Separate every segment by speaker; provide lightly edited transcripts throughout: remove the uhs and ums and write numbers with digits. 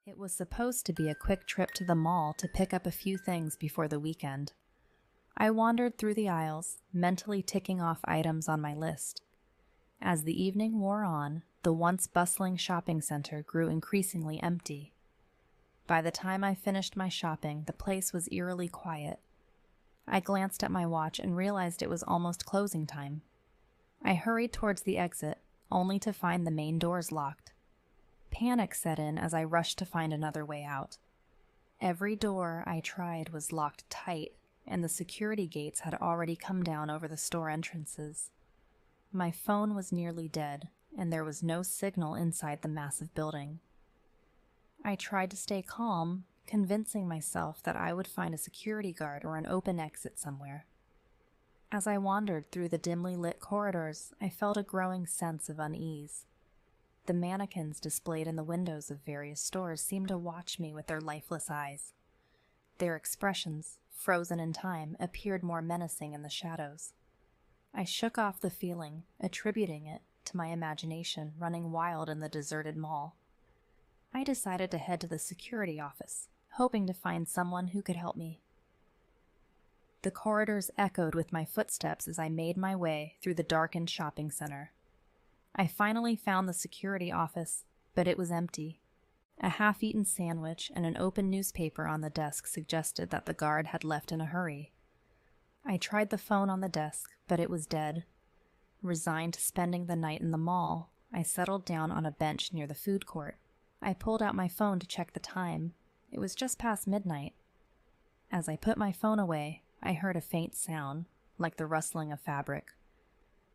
Speaker 1: It was supposed to be a quick trip to the mall to pick up a few things before the weekend. I wandered through the aisles, mentally ticking off items on my list. As the evening wore on, the once bustling shopping center grew increasingly empty. By the time I finished my shopping, the place was eerily quiet. I glanced at my watch and realized it was almost closing time. I hurried towards the exit, only to find the main doors locked. Panic set in as I rushed to find another way out. Every door I tried was locked tight, and the security gates had already come down over the store entrances. My phone was nearly dead, and there was no signal inside the massive building. I tried to stay calm, convincing myself that I would find a security guard or an open exit somewhere. As I wandered through the dimly lit corridors, I felt a growing sense of unease. The mannequins displayed in the windows of various stores seemed to watch me with their lifeless eyes. Their expressions, frozen in time, appeared more menacing in the shadows. I shook off the feeling, attributing it to my imagination running wild in the deserted mall. I decided to head to the security office, hoping to find someone who could help me. The corridors echoed with my footsteps as I made my way through the darkened shopping center. I finally found the security office, but it was empty. A half-eaten sandwich and an open newspaper on the desk suggested that the guard had left in a hurry. I tried the phone on the desk, but it was dead. Resigned to spending the night in the mall, I settled down on a bench near the food court. I pulled out my phone to check the time. It was just past midnight. As I put my phone away, I heard a faint sound, like the rustling of fabric.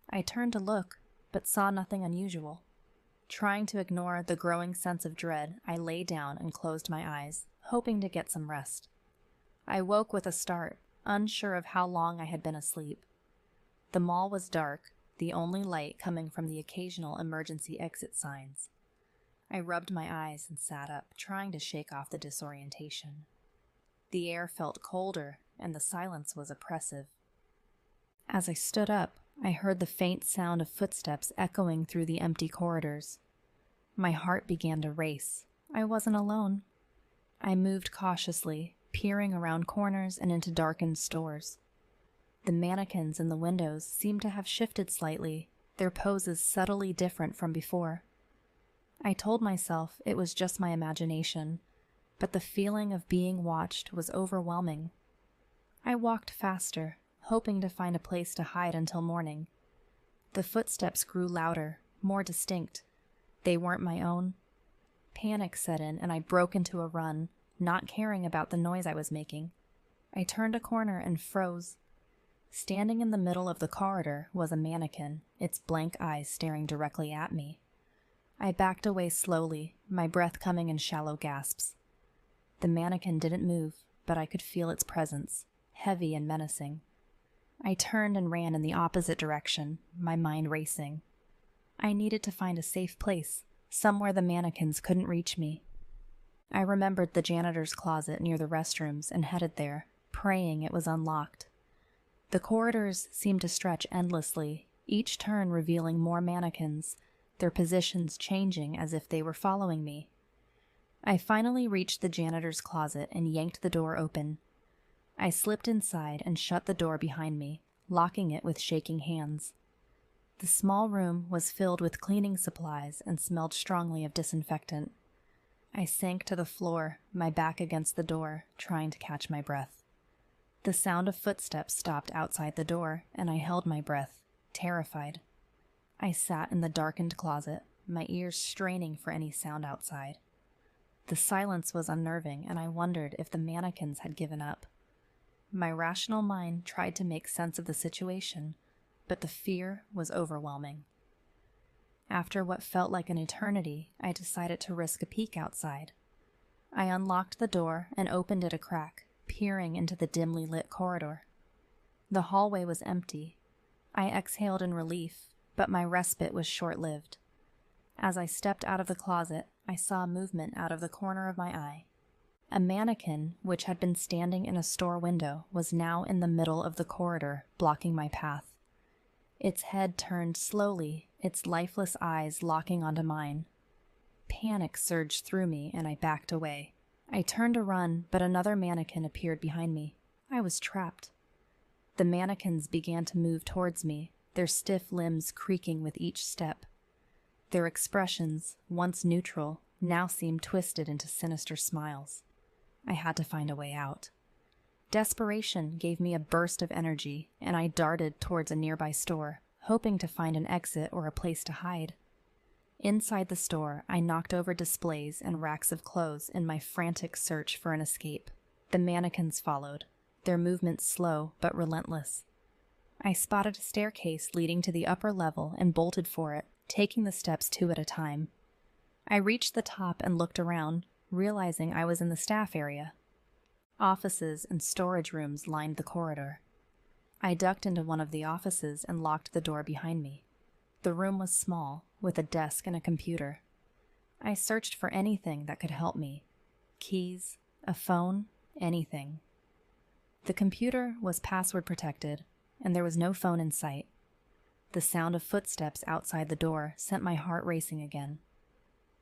Speaker 1: I turned to look, but saw nothing unusual. Trying to ignore the growing sense of dread, I lay down and closed my eyes, hoping to get some rest. I woke with a start, unsure of how long I had been asleep. The mall was dark, the only light coming from the occasional emergency exit signs. I rubbed my eyes and sat up, trying to shake off the disorientation. The air felt colder, and the silence was oppressive. As I stood up, I heard the faint sound of footsteps echoing through the empty corridors. My heart began to race. I wasn't alone. I moved cautiously, peering around corners and into darkened stores. The mannequins in the windows seemed to have shifted slightly, their poses subtly different from before. I told myself it was just my imagination, but the feeling of being watched was overwhelming. I walked faster, hoping to find a place to hide until morning. The footsteps grew louder, more distinct. They weren't my own. Panic set in, and I broke into a run, not caring about the noise I was making. I turned a corner and froze. Standing in the middle of the corridor was a mannequin, its blank eyes staring directly at me. I backed away slowly, my breath coming in shallow gasps. The mannequin didn't move, but I could feel its presence, heavy and menacing. I turned and ran in the opposite direction, my mind racing. I needed to find a safe place, somewhere the mannequins couldn't reach me. I remembered the janitor's closet near the restrooms and headed there, praying it was unlocked. The corridors seemed to stretch endlessly, each turn revealing more mannequins, their positions changing as if they were following me. I finally reached the janitor's closet and yanked the door open. I slipped inside and shut the door behind me, locking it with shaking hands. The small room was filled with cleaning supplies and smelled strongly of disinfectant. I sank to the floor, my back against the door, trying to catch my breath. The sound of footsteps stopped outside the door, and I held my breath, terrified. I sat in the darkened closet, my ears straining for any sound outside. The silence was unnerving, and I wondered if the mannequins had given up. My rational mind tried to make sense of the situation, but the fear was overwhelming. After what felt like an eternity, I decided to risk a peek outside. I unlocked the door and opened it a crack, peering into the dimly lit corridor. The hallway was empty. I exhaled in relief, but my respite was short-lived. As I stepped out of the closet, I saw movement out of the corner of my eye. A mannequin, which had been standing in a store window, was now in the middle of the corridor, blocking my path. Its head turned slowly, its lifeless eyes locking onto mine. Panic surged through me, and I backed away. I turned to run, but another mannequin appeared behind me. I was trapped. The mannequins began to move towards me, their stiff limbs creaking with each step. Their expressions, once neutral, now seemed twisted into sinister smiles. I had to find a way out. Desperation gave me a burst of energy, and I darted towards a nearby store, hoping to find an exit or a place to hide. Inside the store, I knocked over displays and racks of clothes in my frantic search for an escape. The mannequins followed, their movements slow but relentless. I spotted a staircase leading to the upper level and bolted for it, taking the steps 2 at a time. I reached the top and looked around, realizing I was in the staff area. Offices and storage rooms lined the corridor. I ducked into one of the offices and locked the door behind me. The room was small, with a desk and a computer. I searched for anything that could help me. Keys, a phone, anything. The computer was password protected, and there was no phone in sight. The sound of footsteps outside the door sent my heart racing again.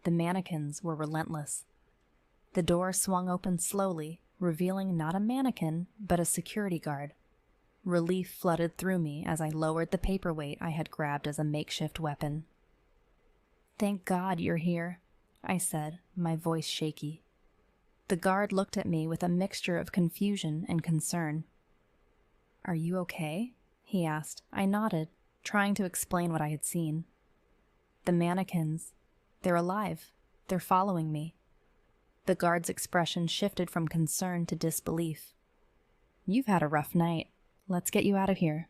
Speaker 1: The mannequins were relentless. The door swung open slowly, revealing not a mannequin, but a security guard. Relief flooded through me as I lowered the paperweight I had grabbed as a makeshift weapon. "Thank God you're here," I said, my voice shaky. The guard looked at me with a mixture of confusion and concern. "Are you okay?" he asked. I nodded, trying to explain what I had seen. "The mannequins, they're alive. They're following me." The guard's expression shifted from concern to disbelief. "You've had a rough night. Let's get you out of here."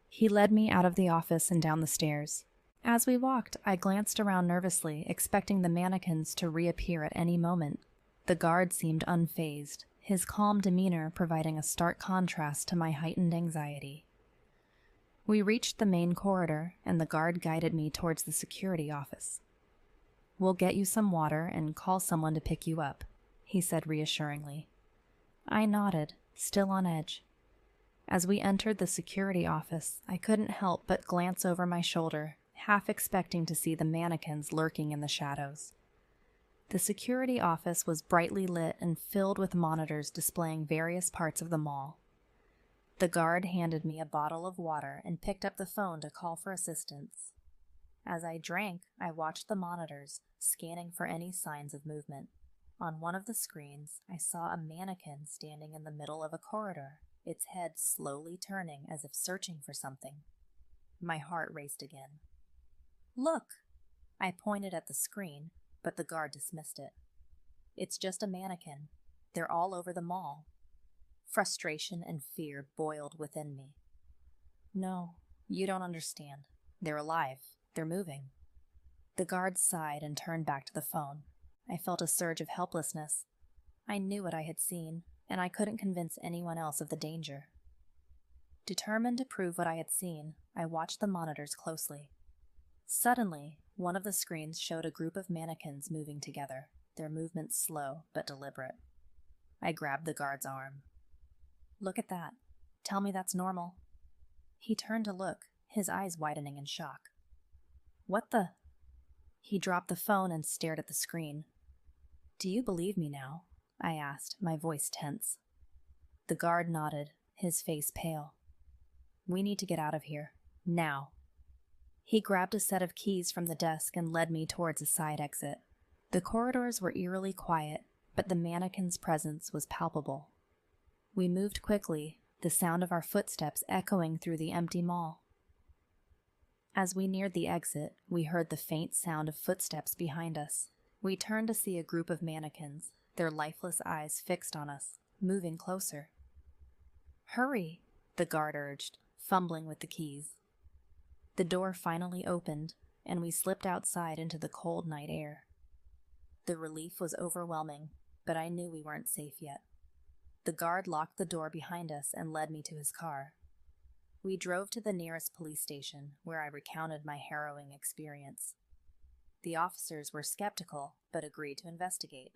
Speaker 1: He led me out of the office and down the stairs. As we walked, I glanced around nervously, expecting the mannequins to reappear at any moment. The guard seemed unfazed, his calm demeanor providing a stark contrast to my heightened anxiety. We reached the main corridor, and the guard guided me towards the security office. "We'll get you some water and call someone to pick you up," he said reassuringly. I nodded, still on edge. As we entered the security office, I couldn't help but glance over my shoulder, half expecting to see the mannequins lurking in the shadows. The security office was brightly lit and filled with monitors displaying various parts of the mall. The guard handed me a bottle of water and picked up the phone to call for assistance. As I drank, I watched the monitors, scanning for any signs of movement. On one of the screens, I saw a mannequin standing in the middle of a corridor, its head slowly turning as if searching for something. My heart raced again. "Look!" I pointed at the screen, but the guard dismissed it. "It's just a mannequin. They're all over the mall." Frustration and fear boiled within me. "No, you don't understand. They're alive. They're moving." The guard sighed and turned back to the phone. I felt a surge of helplessness. I knew what I had seen, and I couldn't convince anyone else of the danger. Determined to prove what I had seen, I watched the monitors closely. Suddenly, one of the screens showed a group of mannequins moving together, their movements slow but deliberate. I grabbed the guard's arm. "Look at that. Tell me that's normal." He turned to look, his eyes widening in shock. "What the?" He dropped the phone and stared at the screen. "Do you believe me now?" I asked, my voice tense. The guard nodded, his face pale. "We need to get out of here. Now." He grabbed a set of keys from the desk and led me towards a side exit. The corridors were eerily quiet, but the mannequin's presence was palpable. We moved quickly, the sound of our footsteps echoing through the empty mall. As we neared the exit, we heard the faint sound of footsteps behind us. We turned to see a group of mannequins, their lifeless eyes fixed on us, moving closer. "Hurry," the guard urged, fumbling with the keys. The door finally opened, and we slipped outside into the cold night air. The relief was overwhelming, but I knew we weren't safe yet. The guard locked the door behind us and led me to his car. We drove to the nearest police station, where I recounted my harrowing experience. The officers were skeptical, but agreed to investigate.